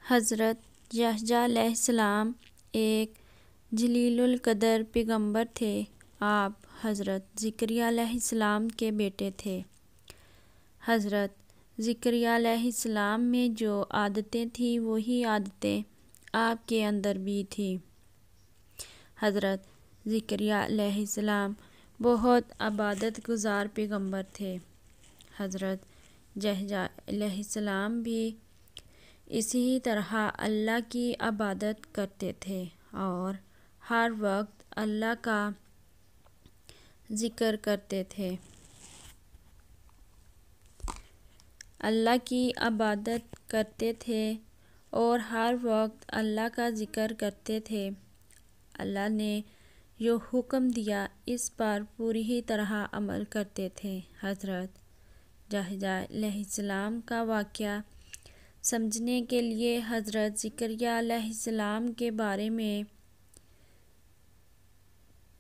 حضرت یحییٰ علیہ السلام ایک جلیل القدر پیغمبر تھے۔ آپ حضرت زکریا علیہ السلام کے بیٹے تھے۔ حضرت زکریا علیہ السلام میں جو عادتیں تھیں وہی عادتیں آپ کے اندر بھی تھیں۔ حضرت زکریا علیہ السلام بہت عبادت گزار پیغمبر تھے۔ حضرت یحییٰ علیہ السلام بھی اسی طرح اللہ کی عبادت کرتے تھے اور ہر وقت اللہ کا ذکر کرتے تھے۔ اللہ کی عبادت کرتے تھے اور ہر وقت اللہ کا ذکر کرتے تھے۔ اللہ نے جو حکم دیا اس پر پوری طرح عمل کرتے تھے۔ حضرت یحییٰ علیہ السلام کا واقعہ سمجھنے کے لیے حضرت زکریا علیہ السلام کے بارے میں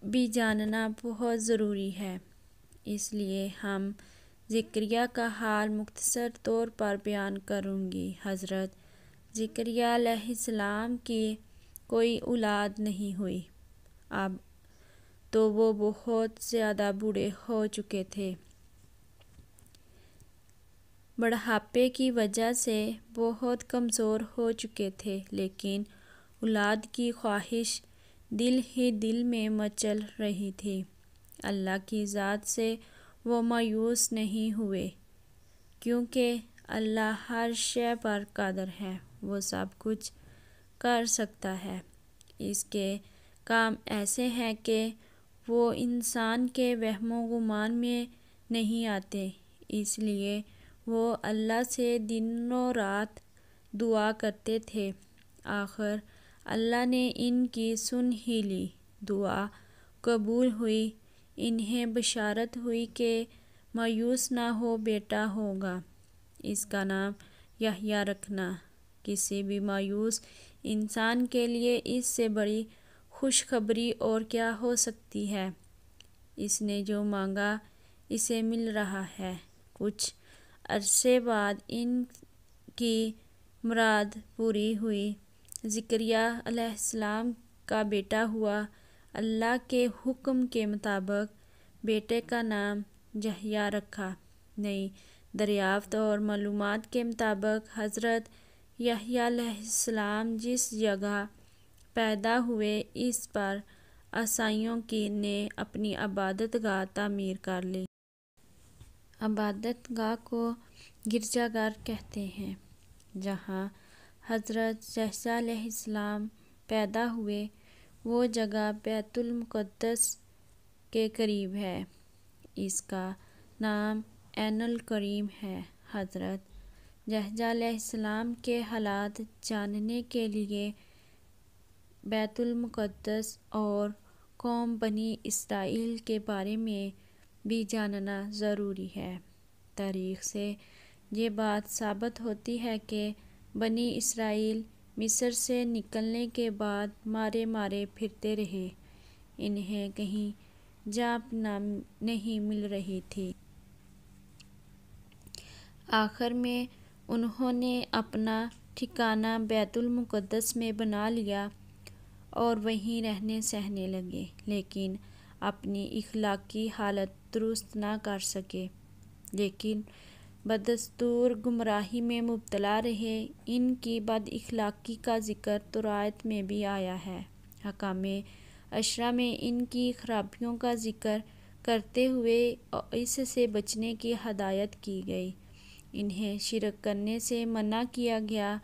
بھی جاننا بہت ضروری ہے۔ اس لیے ہم زکریا کا حال مختصر طور پر بیان کروں گی۔ حضرت زکریا علیہ السلام کی کوئی اولاد نہیں ہوئی۔ اب تو وہ بہت زیادہ بوڑھے ہو چکے تھے۔ بڑھاپے کی وجہ سے بہت کمزور ہو چکے تھے، لیکن اولاد کی خواہش دل ہی دل میں مچل رہی تھی۔ اللہ کی ذات سے وہ مایوس نہیں ہوئے، کیونکہ اللہ ہر شے پر قادر ہے، وہ سب کچھ کر سکتا ہے۔ اس کے کام ایسے ہیں کہ وہ انسان کے وہم و گمان میں نہیں آتے، اس لیے وہ اللہ سے دن و رات دعا کرتے تھے۔ آخر اللہ نے ان کی سن ہی لی، دعا قبول ہوئی۔ انہیں بشارت ہوئی کہ مایوس نہ ہو، بیٹا ہوگا، اس کا نام یحییٰ رکھنا۔ کسی بھی مایوس انسان کے لیے اس سے بڑی خوشخبری اور کیا ہو سکتی ہے۔ اس نے جو مانگا اسے مل رہا ہے۔ کچھ عرصے بعد ان کی مراد پوری ہوئی۔ زکریا علیہ السلام کا بیٹا ہوا۔ اللہ کے حکم کے مطابق بیٹے کا نام یحییٰ رکھا۔ نئی دریافت اور معلومات کے مطابق حضرت یحییٰ علیہ السلام جس جگہ پیدا ہوئے اس پر عیسائیوں نے اپنی عبادت گاہ تعمیر کر لی۔ عبادت گاہ کو گرجا گھر کہتے ہیں۔ جہاں حضرت عیسیٰ علیہ السلام پیدا ہوئے وہ جگہ بیت المقدس کے قریب ہے۔ اس کا نام عین الکریم ہے۔ حضرت یحییٰ علیہ السلام کے حالات جاننے کے لیے بیت المقدس اور قوم بنی اسرائیل کے بارے میں بھی جاننا ضروری ہے۔ تاریخ سے یہ بات ثابت ہوتی ہے کہ بنی اسرائیل مصر سے نکلنے کے بعد مارے مارے پھرتے رہے، انہیں کہیں جا پناہ نہیں مل رہی تھی۔ آخر میں انہوں نے اپنا ٹھکانہ بیت المقدس میں بنا لیا اور وہیں رہنے سہنے لگے، لیکن اپنی اخلاقی حالت درست نہ کر سکے، لیکن بدستور گمراہی میں مبتلا رہے۔ ان کی بد اخلاقی کا ذکر تورات میں بھی آیا ہے۔ احکام عشرہ میں ان کی خرابیوں کا ذکر کرتے ہوئے اس سے بچنے کی ہدایت کی گئی۔ انہیں شرک کرنے سے منع کیا گیا۔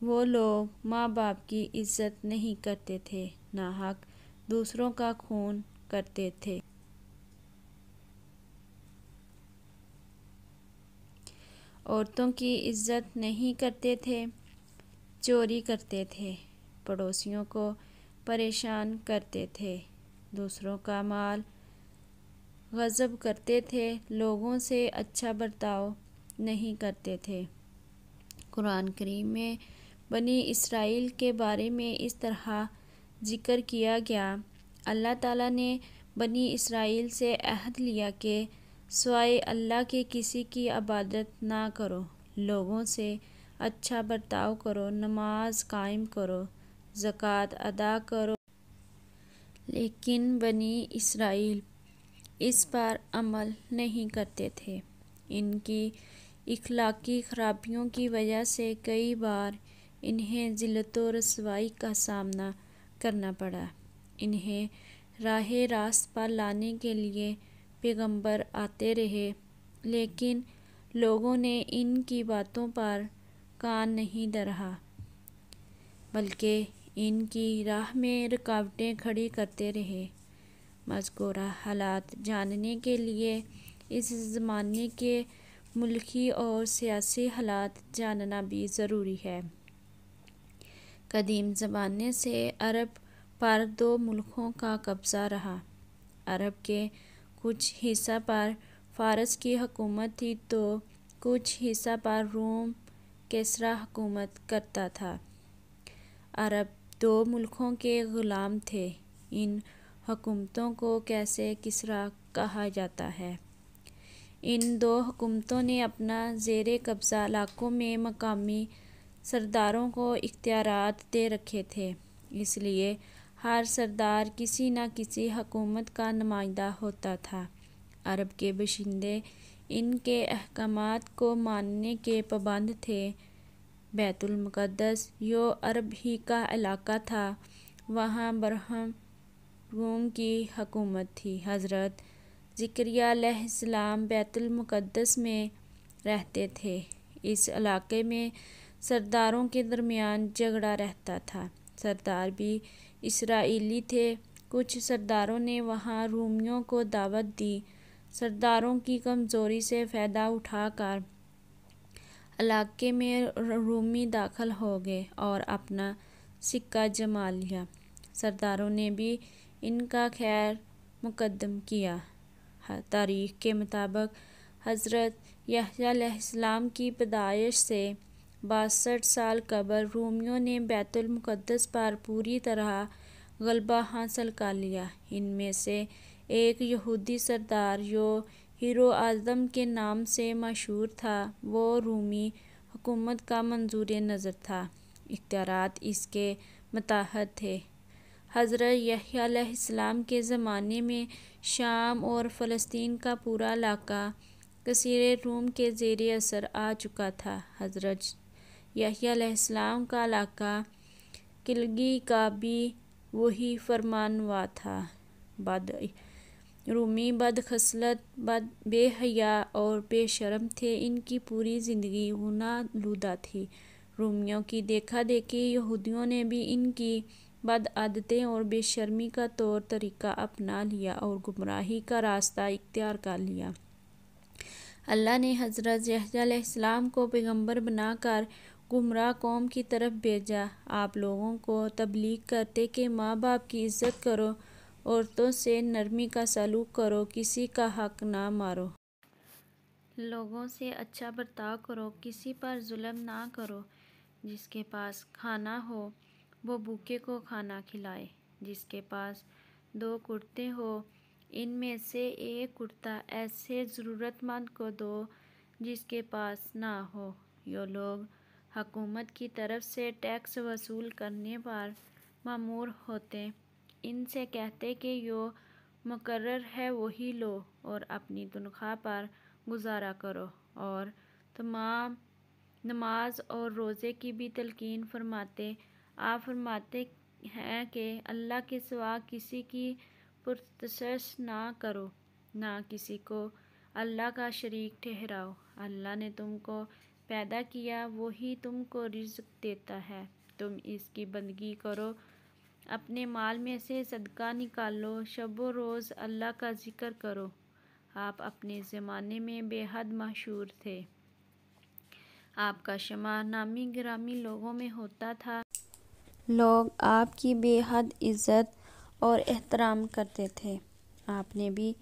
وہ لوگ ماں باپ کی عزت نہیں کرتے تھے، ناحق دوسروں کا خون کرتے تھے، عورتوں کی عزت نہیں کرتے تھے، چوری کرتے تھے، پڑوسیوں کو پریشان کرتے تھے، دوسروں کا مال غصب کرتے تھے، لوگوں سے اچھا برتاؤ نہیں کرتے تھے۔ قرآن کریم میں بنی اسرائیل کے بارے میں اس طرح ذکر کیا گیا۔ اللہ تعالیٰ نے بنی اسرائیل سے عہد لیا کہ سوائے اللہ کے کسی کی عبادت نہ کرو، لوگوں سے اچھا برتاؤ کرو، نماز قائم کرو، زکوٰۃ ادا کرو۔ لیکن بنی اسرائیل اس پر عمل نہیں کرتے تھے۔ ان کی اخلاقی خرابیوں کی وجہ سے کئی بار انہیں ذلت و رسوائی کا سامنا کرنا پڑا۔ انہیں راہ راست پر لانے کے لیے پیغمبر آتے رہے، لیکن لوگوں نے ان کی باتوں پر کان نہیں دھرا، بلکہ ان کی راہ میں رکاوٹیں کھڑی کرتے رہے۔ مذکورہ حالات جاننے کے لیے اس زمانے کے ملکی اور سیاسی حالات جاننا بھی ضروری ہے۔ قدیم زمانے سے عرب پر دو ملکوں کا قبضہ رہا۔ عرب کے کچھ حصہ پر فارس کی حکومت تھی تو کچھ حصہ پر روم کسریٰ حکومت کرتا تھا۔ عرب دو ملکوں کے غلام تھے۔ ان حکومتوں کو کیسے کسریٰ کہا جاتا ہے۔ ان دو حکومتوں نے اپنا زیر قبضہ علاقوں میں مقامی سرداروں کو اختیارات دے رکھے تھے، اس لیے ہر سردار کسی نہ کسی حکومت کا نمائندہ ہوتا تھا۔ عرب کے باشندے ان کے احکامات کو ماننے کے پابند تھے۔ بیت المقدس جو عرب ہی کا علاقہ تھا، وہاں برہم روم کی حکومت تھی۔ حضرت زکریا علیہ السلام بیت المقدس میں رہتے تھے۔ اس علاقے میں سرداروں کے درمیان جھگڑا رہتا تھا۔ سردار بھی اسرائیلی تھے۔ کچھ سرداروں نے وہاں رومیوں کو دعوت دی۔ سرداروں کی کمزوری سے فائدہ اٹھا کر علاقے میں رومی داخل ہو گئے اور اپنا سکہ جما لیا۔ سرداروں نے بھی ان کا خیر مقدم کیا۔ تاریخ کے مطابق حضرت یحییٰ علیہ السلام کی پیدائش سے 62 سال قبل رومیوں نے بیت المقدس پر پوری طرح غلبہ حاصل کر لیا۔ ان میں سے ایک یہودی سردار جو ہیرو اعظم کے نام سے مشہور تھا، وہ رومی حکومت کا منظور نظر تھا۔ اختیارات اس کے ماتحت تھے۔ حضرت یحییٰ علیہ السلام کے زمانے میں شام اور فلسطین کا پورا علاقہ کثیر روم کے زیر اثر آ چکا تھا۔ حضرت یحییٰ علیہ السلام کا علاقہ کلگی کا بھی وہی فرمانروا تھا۔ رومی بد خصلت، بے حیا اور بے شرم تھے۔ ان کی پوری زندگی گناہ آلودہ تھی۔ رومیوں کی دیکھا دیکھی یہودیوں نے بھی ان کی بد عادتیں اور بے شرمی کا طور طریقہ اپنا لیا اور گمراہی کا راستہ اختیار کر لیا۔ اللہ نے حضرت یحییٰ علیہ السلام کو پیغمبر بنا کر گمراہ قوم کی طرف بھیجا۔ آپ لوگوں کو تبلیغ کرتے کہ ماں باپ کی عزت کرو، عورتوں سے نرمی کا سلوک کرو، کسی کا حق نہ مارو، لوگوں سے اچھا برتاؤ کرو، کسی پر ظلم نہ کرو، جس کے پاس کھانا ہو وہ بھوکے کو کھانا کھلائے، جس کے پاس 2 کرتے ہوں ان میں سے ایک کرتا ایسے ضرورت مند کو دو جس کے پاس نہ ہو۔ جو لوگ حکومت کی طرف سے ٹیکس وصول کرنے پر مامور ہوتے، ان سے کہتے کہ جو مقرر ہے وہی لو اور اپنی تنخواہ پر گزارا کرو، اور تمام نماز اور روزے کی بھی تلقین فرماتے۔ آپ فرماتے ہیں کہ اللہ کے سوا کسی کی پرستش نہ کرو، نہ کسی کو اللہ کا شریک ٹھہراؤ۔ اللہ نے تم کو پیدا کیا، وہی تم کو رزق دیتا ہے، تم اس کی بندگی کرو، اپنے مال میں سے صدقہ نکالو، شب و روز اللہ کا ذکر کرو۔ آپ اپنے زمانے میں بے حد مشہور تھے۔ آپ کا شمار نامی گرامی لوگوں میں ہوتا تھا۔ لوگ آپ کی بے حد عزت اور احترام کرتے تھے۔ آپ نے بھی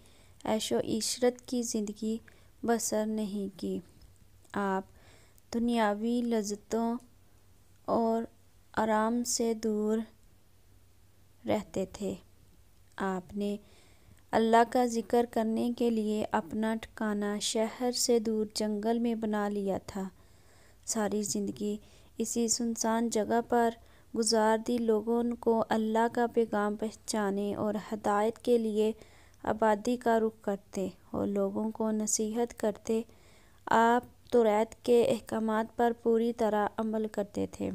عیش و عشرت کی زندگی بسر نہیں کی۔ آپ دنیاوی لذتوں اور آرام سے دور رہتے تھے۔ آپ نے اللہ کا ذکر کرنے کے لیے اپنا ٹھکانہ شہر سے دور جنگل میں بنا لیا تھا۔ ساری زندگی اسی سنسان جگہ پر گزار دی۔ لوگوں کو اللہ کا پیغام پہنچانے اور ہدایت کے لیے آبادی کا رخ کرتے اور لوگوں کو نصیحت کرتے۔ آپ توریت کے احکامات پر پوری طرح عمل کرتے تھے۔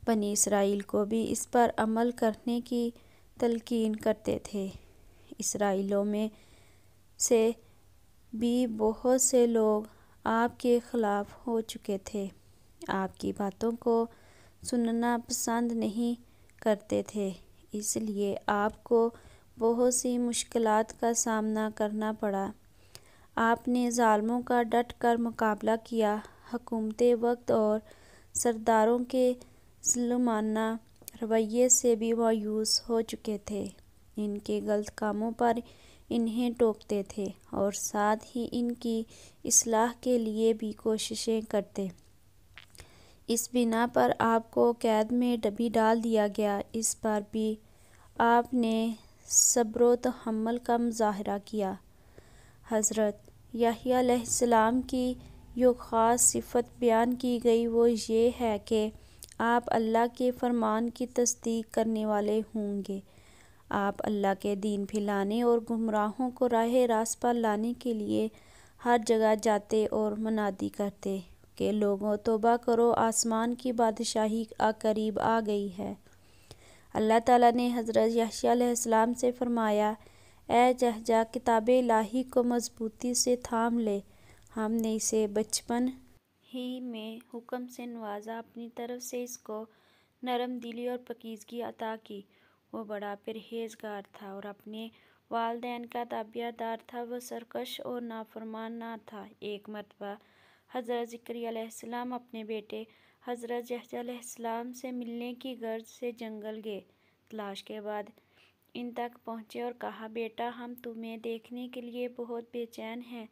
بنی اسرائیل کو بھی اس پر عمل کرنے کی تلقین کرتے تھے۔ اسرائیلیوں میں سے بھی بہت سے لوگ آپ کے خلاف ہو چکے تھے، آپ کی باتوں کو سننا پسند نہیں کرتے تھے، اس لیے آپ کو بہت سی مشکلات کا سامنا کرنا پڑا۔ آپ نے ظالموں کا ڈٹ کر مقابلہ کیا، حکومتیں وقت اور سرداروں کے ظالمانہ رویے سے بھی مایوس ہو چکے تھے۔ ان کے غلط کاموں پر انہیں ٹوکتے تھے اور ساتھ ہی ان کی اصلاح کے لیے بھی کوششیں کرتے۔ اس بنا پر آپ کو قید میں بھی ڈال دیا گیا۔ اس پر بھی آپ نے صبر و تحمل کا مظاہرہ کیا۔ حضرت یحییٰ علیہ السلام کی جو خاص صفت بیان کی گئی وہ یہ ہے کہ آپ اللہ کے فرمان کی تصدیق کرنے والے ہوں گے۔ آپ اللہ کے دین پھیلانے اور گمراہوں کو راہ راست پر لانے کے لیے ہر جگہ جاتے اور منادی کرتے کہ لوگوں توبہ کرو، آسمان کی بادشاہی قریب آ گئی ہے۔ اللہ تعالیٰ نے حضرت یحییٰ علیہ السلام سے فرمایا، اے یحییٰ، کتاب الہی کو مضبوطی سے تھام لے، ہم نے اسے بچپن ہی میں حکم سے نوازا، اپنی طرف سے اس کو نرم دلی اور پاکیزگی عطا کی۔ وہ بڑا پرہیزگار تھا اور اپنے والدین کا تابع دار تھا، وہ سرکش اور نافرمان نہ تھا۔ ایک مرتبہ حضرت زکریا علیہ السلام اپنے بیٹے حضرت یحییٰ علیہ السلام سے ملنے کی غرض سے جنگل گئے۔ تلاش کے بعد ان تک پہنچے اور کہا، بیٹا، ہم تمہیں دیکھنے کے لیے بہت بے چین ہیں،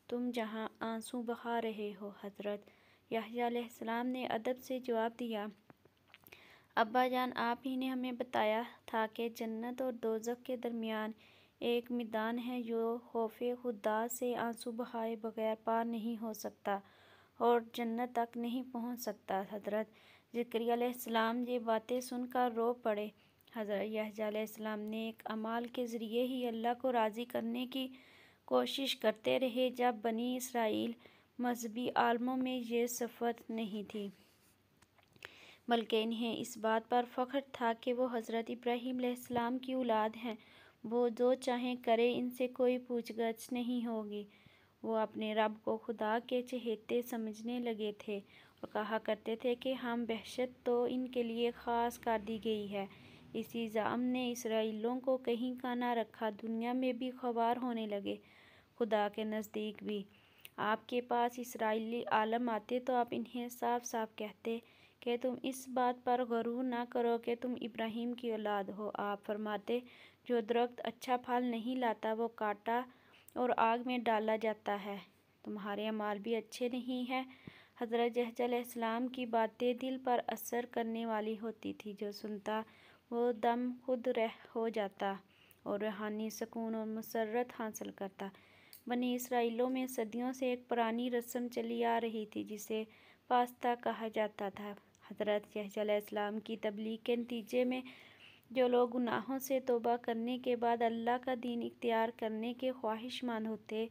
تم جہاں آنسو بہا رہے ہو۔ حضرت یحییٰ علیہ السلام نے ادب سے جواب دیا، ابا جان، آپ ہی نے ہمیں بتایا تھا کہ جنت اور دوزخ کے درمیان ایک میدان ہے جو خوف خدا سے آنسو بہائے بغیر پار نہیں ہو سکتا اور جنت تک نہیں پہنچ سکتا۔ حضرت زکریا علیہ السلام یہ باتیں سن کر رو پڑے۔ حضرت یحییٰ علیہ السلام نیک اعمال کے ذریعے ہی اللہ کو راضی کرنے کی کوشش کرتے رہے۔ جب بنی اسرائیل مذہبی عالموں میں یہ صفت نہیں تھی، بلکہ انہیں اس بات پر فخر تھا کہ وہ حضرت ابراہیم علیہ السلام کی اولاد ہیں، وہ جو چاہیں کریں، ان سے کوئی پوچھ گچھ نہیں ہوگی۔ وہ اپنے رب کو خدا کے چہیتے سمجھنے لگے تھے اور کہا کرتے تھے کہ ہم بہشت تو ان کے لیے خاص کر دی گئی ہے۔ اسی زعم نے اسرائیلیوں کو کہیں کا نہ رکھا، دنیا میں بھی خوار ہونے لگے۔ خدا کے نزدیک بھی آپ کے پاس اسرائیلی عالم آتے تو آپ انہیں صاف صاف کہتے کہ تم اس بات پر غرور نہ کرو کہ تم ابراہیم کی اولاد ہو۔ آپ فرماتے، جو درخت اچھا پھل نہیں لاتا وہ کاٹا اور آگ میں ڈالا جاتا ہے، تمہارے اعمال بھی اچھے نہیں ہیں۔ حضرت یحییٰ علیہ السلام کی باتیں دل پر اثر کرنے والی ہوتی تھیں، جو سنتا وہ دم خود رہ ہو جاتا اور روحانی سکون اور مسرت حاصل کرتا۔ بنی اسرائیلیوں میں صدیوں سے ایک پرانی رسم چلی آ رہی تھی جسے پاستہ کہا جاتا تھا۔ حضرت یحییٰ علیہ السلام کی تبلیغ کے نتیجے میں جو لوگ گناہوں سے توبہ کرنے کے بعد اللہ کا دین اختیار کرنے کے خواہش مند ہوتے،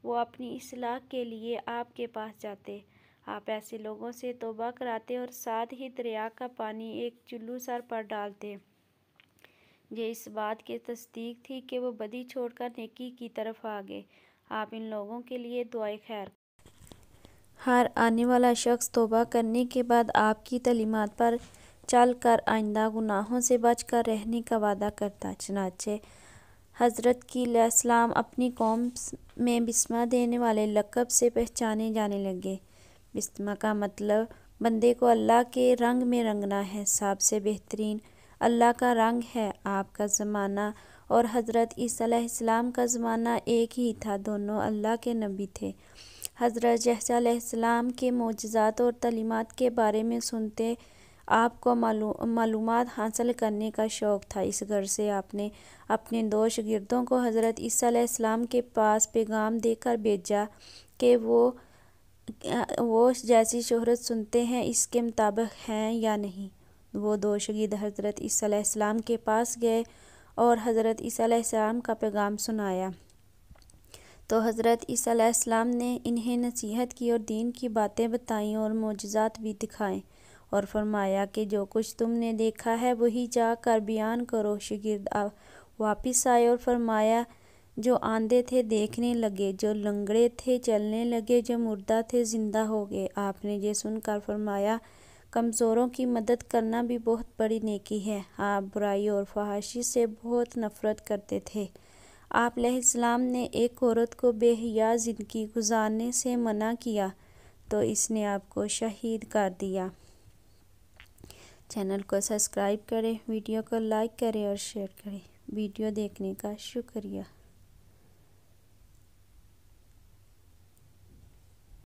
وہ اپنی اصلاح کے لیے آپ کے پاس جاتے۔ آپ ایسے لوگوں سے توبہ کراتے اور ساتھ ہی دریا کا پانی ایک چلو سر پر ڈالتے۔ یہ اس بات کی تصدیق تھی کہ وہ بدی چھوڑ کر نیکی کی طرف آگے۔ آپ ان لوگوں کے لیے دعائے خیر ہر آنے والا شخص توبہ کرنے کے بعد آپ کی تعلیمات پر چل کر آئندہ گناہوں سے بچ کر رہنے کا وعدہ کرتا۔ چنانچہ حضرت کی علیہ السلام اپنی قوم میں بسمہ دینے والے لقب سے پہچانے جانے لگے۔ بسمہ کا مطلب بندے کو اللہ کے رنگ میں رنگنا ہے۔ سب سے بہترین اللہ کا رنگ ہے۔ آپ کا زمانہ اور حضرت عیسیٰ علیہ السلام کا زمانہ ایک ہی تھا، دونوں اللہ کے نبی تھے۔ حضرت یحییٰ علیہ السلام کے معجزات اور تعلیمات کے بارے میں سنتے آپ کو معلومات حاصل کرنے کا شوق تھا۔ اس غرض سے آپ نے اپنے دو شاگردوں کو حضرت عیسیٰ علیہ السلام کے پاس پیغام دے کر بھیجا کہ وہ وہ جیسی شہرت سنتے ہیں اس کے مطابق ہیں یا نہیں۔ وہ دو شاگرد حضرت عیسیٰ علیہ السلام کے پاس گئے اور حضرت عیسیٰ علیہ السلام کا پیغام سنایا تو حضرت عیسیٰ علیہ السلام نے انہیں نصیحت کی اور دین کی باتیں بتائیں اور معجزات بھی دکھائے اور فرمایا کہ جو کچھ تم نے دیکھا ہے وہی جا کر بیان کرو۔ شاگرد واپس آئے اور فرمایا جو اندھے تھے دیکھنے لگے، جو لنگڑے تھے چلنے لگے، جو مردہ تھے زندہ ہو گئے۔ آپ نے یہ سن کر فرمایا کمزوروں کی مدد کرنا بھی بہت بڑی نیکی ہے۔ آپ برائی اور فحاشی سے بہت نفرت کرتے تھے۔ آپ علیہ السلام نے ایک عورت کو بے حیا زندگی گزارنے سے منع کیا تو اس نے آپ کو شہید کر دیا۔ چینل کو سبسکرائب کریں، ویڈیو کو لائک کریں اور شیئر کریں۔ ویڈیو دیکھنے کا شکریہ۔